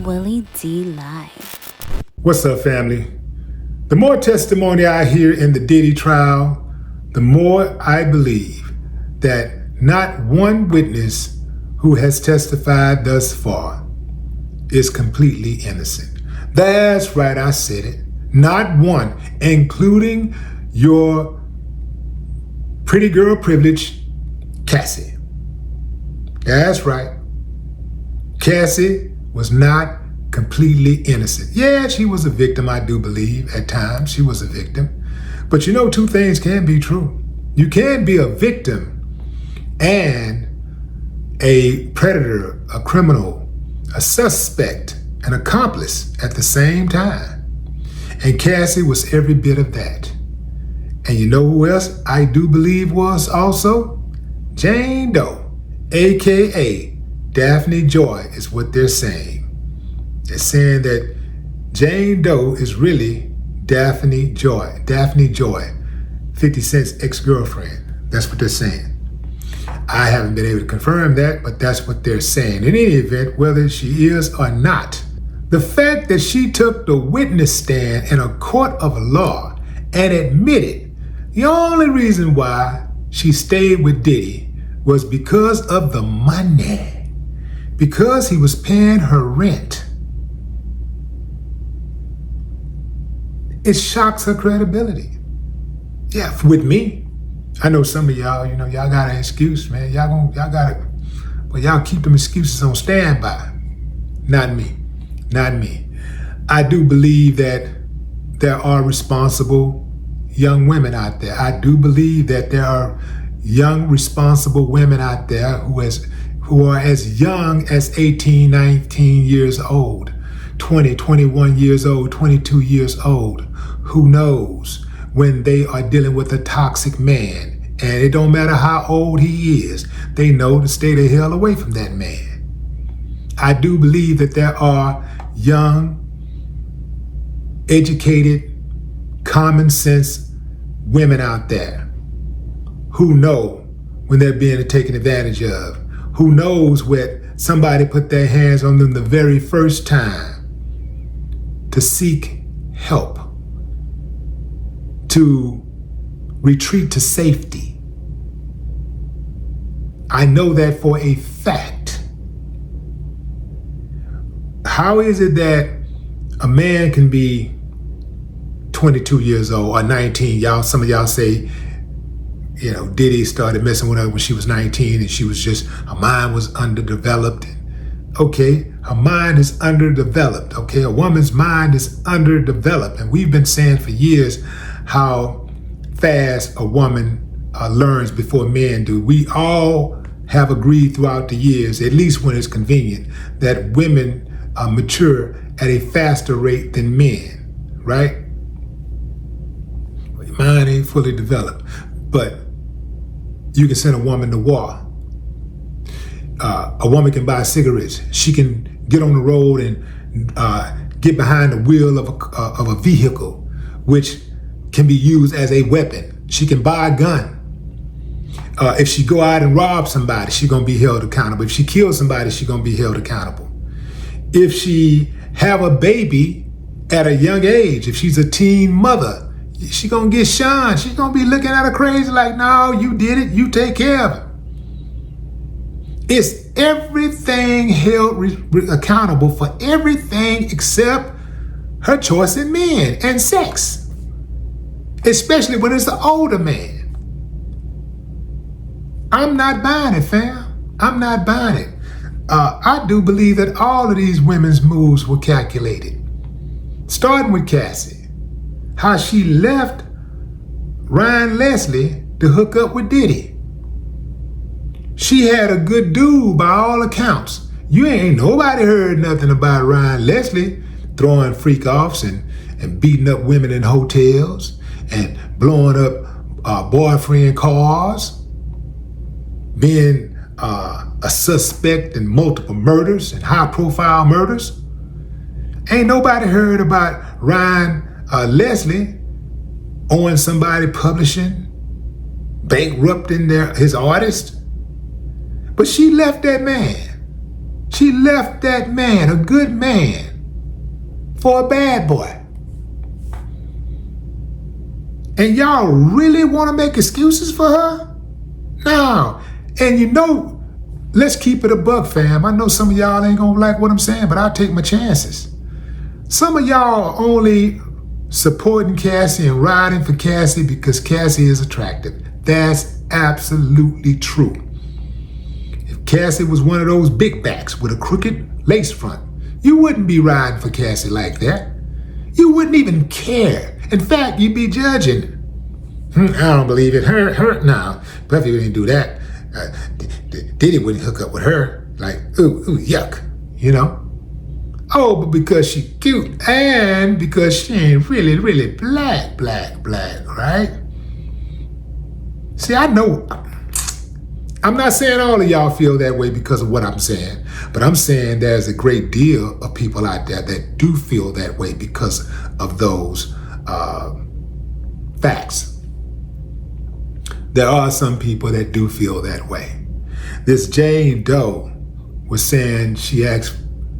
Willie D Live. What's up, family? The more testimony I hear in the Diddy trial, the more I believe that not one witness who has testified thus far is completely innocent. That's right, I said it. Not one, including your pretty girl privilege, Cassie. That's right. Cassie was not completely innocent. Yeah, she was a victim, I do believe. At times, she was a victim. But you know, two things can be true. You can be a victim and a predator, a criminal, a suspect, an accomplice at the same time. And Cassie was every bit of that. And you know who else I do believe was also? Jane Doe, AKA Daphne Joy, is what they're saying. They're saying that Jane Doe is really Daphne Joy. Daphne Joy, 50 Cent's ex-girlfriend. That's what they're saying. I haven't been able to confirm that, but that's what they're saying. In any event, whether she is or not, the fact that she took the witness stand in a court of law and admitted the only reason why she stayed with Diddy was because of the money, because he was paying her rent. It shocks her credibility. Yeah, with me. I know some of y'all, y'all got an excuse, man. Y'all got it. But y'all keep them excuses on standby. Not me. Not me. I do believe that there are responsible young women out there. I do believe that there are young, responsible women out there who are as young as 18, 19 years old, 20, 21 years old, 22 years old. Who knows when they are dealing with a toxic man? And it don't matter how old he is, they know to stay the hell away from that man. I do believe that there are young, educated, common sense women out there who know when they're being taken advantage of, who knows when somebody put their hands on them the very first time to seek help, to retreat to safety. I know that for a fact. How is it that a man can be 22 years old or 19? Some of y'all say, Diddy started messing with her when she was 19 and her mind was underdeveloped. Okay, her mind is underdeveloped. Okay, a woman's mind is underdeveloped. And we've been saying for years how fast a woman learns before men do. We all have agreed throughout the years, at least when it's convenient, that women mature at a faster rate than men, right? Well, your mind ain't fully developed, but you can send a woman to war. A woman can buy cigarettes. She can get on the road and get behind the wheel of a vehicle, which can be used as a weapon. She can buy a gun. If she go out and rob somebody, she's gonna be held accountable. If she kills somebody, she's gonna be held accountable. If she have a baby at a young age, if she's a teen mother, she's gonna get shunned. She's gonna be looking at her crazy like, no, you did it, you take care of it. It's everything held accountable for everything except her choice in men and sex, especially when it's the older man. I'm not buying it, fam. I'm not buying it. I do believe that all of these women's moves were calculated. Starting with Cassie, how she left Ryan Leslie to hook up with Diddy. She had a good dude by all accounts. You ain't nobody heard nothing about Ryan Leslie throwing freak-offs and beating up women in hotels and blowing up boyfriend cars, being a suspect in multiple murders and high-profile murders. Ain't nobody heard about Ryan Leslie owing somebody publishing, bankrupting his artist. But she left that man. She left that man, a good man, for a bad boy. And y'all really want to make excuses for her? No. And you know, let's keep it a buck, fam. I know some of y'all ain't gonna like what I'm saying, but I'll take my chances. Some of y'all are only supporting Cassie and riding for Cassie because Cassie is attractive. That's absolutely true. If Cassie was one of those big backs with a crooked lace front, you wouldn't be riding for Cassie like that. You wouldn't even care. In fact, you'd be judging. I don't believe it. Her, no. Puffy wouldn't do that. Diddy wouldn't hook up with her. Like, ooh, yuck, you know? Oh, but because she cute and because she ain't really black, right? See, I know, I'm not saying all of y'all feel that way because of what I'm saying, but I'm saying there's a great deal of people out there that do feel that way because of those facts. There are some people that do feel that way. This Jane Doe was saying she asked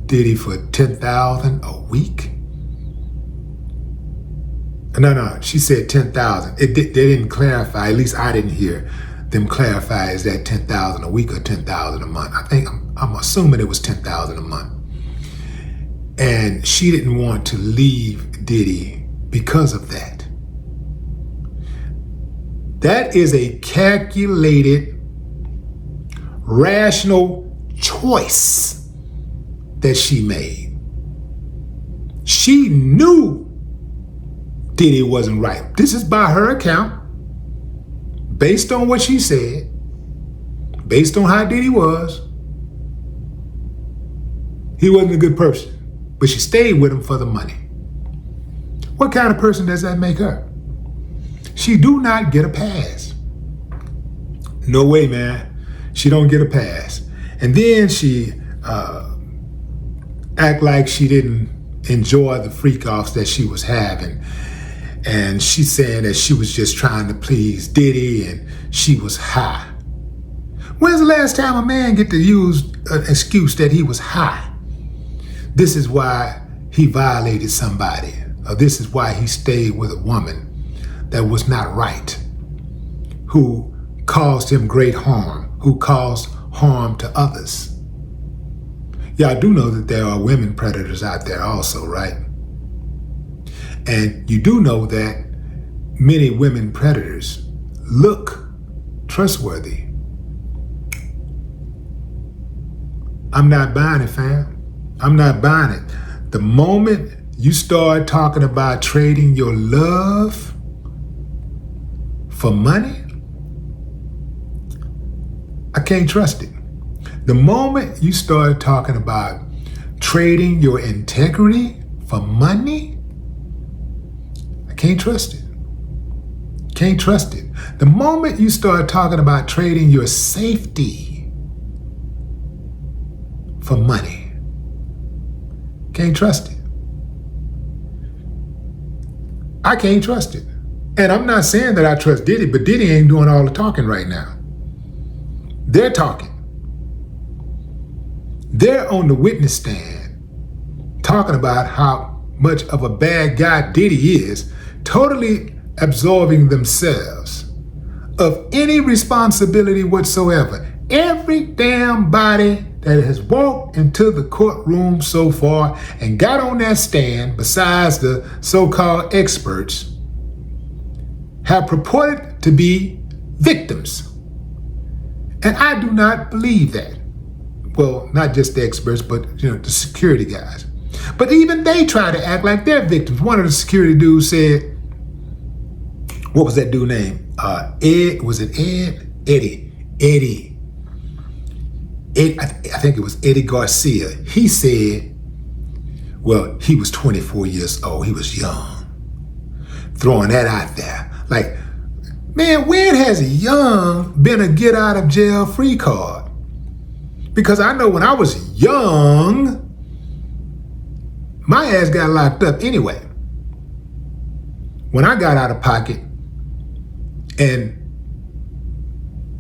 Diddy for $10,000 a week. No, she said 10,000. They didn't clarify. At least I didn't hear them clarify. Is that 10,000 a week or 10,000 a month? I think I'm assuming it was 10,000 a month. And she didn't want to leave Diddy because of that. That is a calculated, rational choice that she made. She knew Diddy wasn't right. This is by her account, based on what she said, based on how Diddy was. He wasn't a good person, but she stayed with him for the money. What kind of person does that make her? She do not get a pass. No way, man. She don't get a pass. And then she act like she didn't enjoy the freak-offs that she was having. And she's saying that she was just trying to please Diddy and she was high. When's the last time a man get to use an excuse that he was high? This is why he violated somebody. Or this is why he stayed with a woman that was not right, who caused him great harm, who caused harm to others. Y'all do know that there are women predators out there also, right? And you do know that many women predators look trustworthy. I'm not buying it, fam. I'm not buying it. The moment you start talking about trading your love for money, I can't trust it. The moment you start talking about trading your integrity for money, I can't trust it. Can't trust it. The moment you start talking about trading your safety for money, can't trust it. I can't trust it. And I'm not saying that I trust Diddy, but Diddy ain't doing all the talking right now. They're talking. They're on the witness stand talking about how much of a bad guy Diddy is, totally absolving themselves of any responsibility whatsoever. Every damn body that has walked into the courtroom so far and got on that stand, besides the so-called experts, have purported to be victims. And I do not believe that. Well, not just the experts, but the security guys. But even they try to act like they're victims. One of the security dudes said, what was that dude's name? Ed, was it Ed? Eddie. I think it was Eddie Garcia. He said, well, he was 24 years old. He was young. Throwing that out there. Like, man, when has young been a get out of jail free card? Because I know when I was young, my ass got locked up anyway. When I got out of pocket and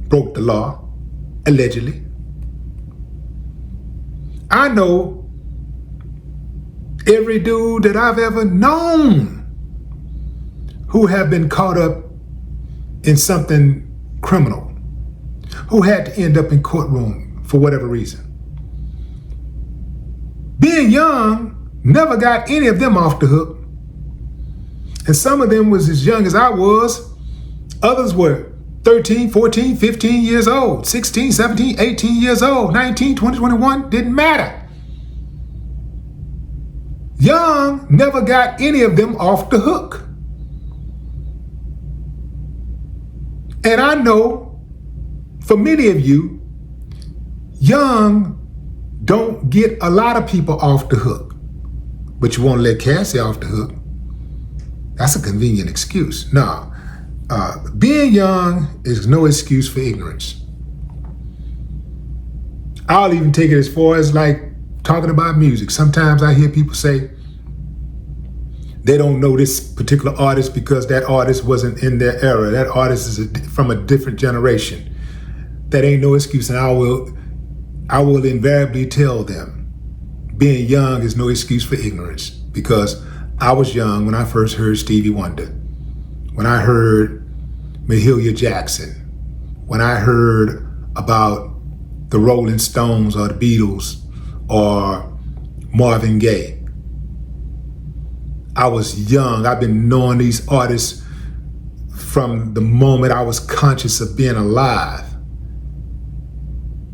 broke the law, allegedly, I know every dude that I've ever known who have been caught up in something criminal, who had to end up in courtroom for whatever reason. Being young never got any of them off the hook. And some of them was as young as I was. Others were 13, 14, 15 years old, 16, 17, 18 years old, 19, 20, 21, didn't matter. Young never got any of them off the hook. And I know for many of you, young don't get a lot of people off the hook, but you won't let Cassie off the hook. That's a convenient excuse. No, being young is no excuse for ignorance. I'll even take it as far as like talking about music. Sometimes I hear people say they don't know this particular artist because that artist wasn't in their era. That artist is from a different generation. That ain't no excuse. And I will invariably tell them, being young is no excuse for ignorance, because I was young when I first heard Stevie Wonder, when I heard Mahalia Jackson, when I heard about the Rolling Stones or the Beatles or Marvin Gaye. I was young. I've been knowing these artists from the moment I was conscious of being alive.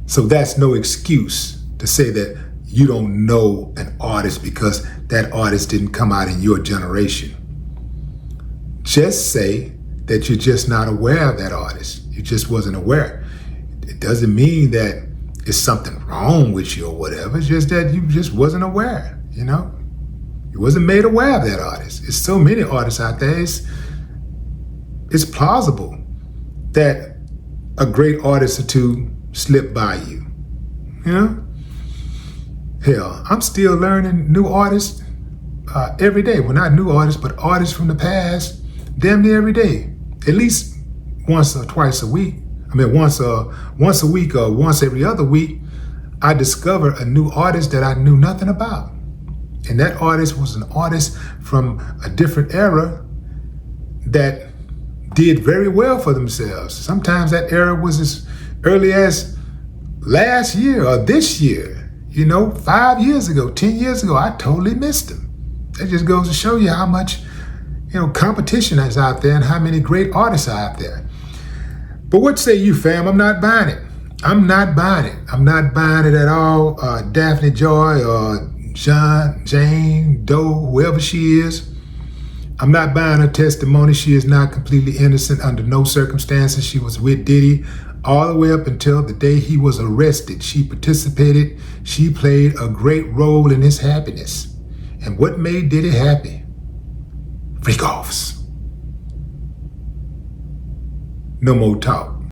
So that's no excuse to say that you don't know an artist because that artist didn't come out in your generation. Just say that you're just not aware of that artist. You just wasn't aware. It doesn't mean that it's something wrong with you or whatever. It's just that you just wasn't aware, you know? You wasn't made aware of that artist. There's so many artists out there. It's plausible that a great artist or two slip by you, you know? Hell, I'm still learning new artists every day. Well, not new artists, but artists from the past, damn near every day. At least once or twice a week. I mean, once a week or once every other week, I discover a new artist that I knew nothing about. And that artist was an artist from a different era that did very well for themselves. Sometimes that era was as early as last year or this year, you know, 5 years ago, 10 years ago. I totally missed them. That just goes to show you how much, you know, competition is out there and how many great artists are out there. But what say you, fam? I'm not buying it. I'm not buying it. I'm not buying it at all. Daphne Joy or Jane Doe, whoever she is, I'm not buying her testimony. She is not completely innocent under no circumstances. She was with Diddy all the way up until the day he was arrested. She participated. She played a great role in his happiness. And what made Diddy happy? Freak offs. No more talk.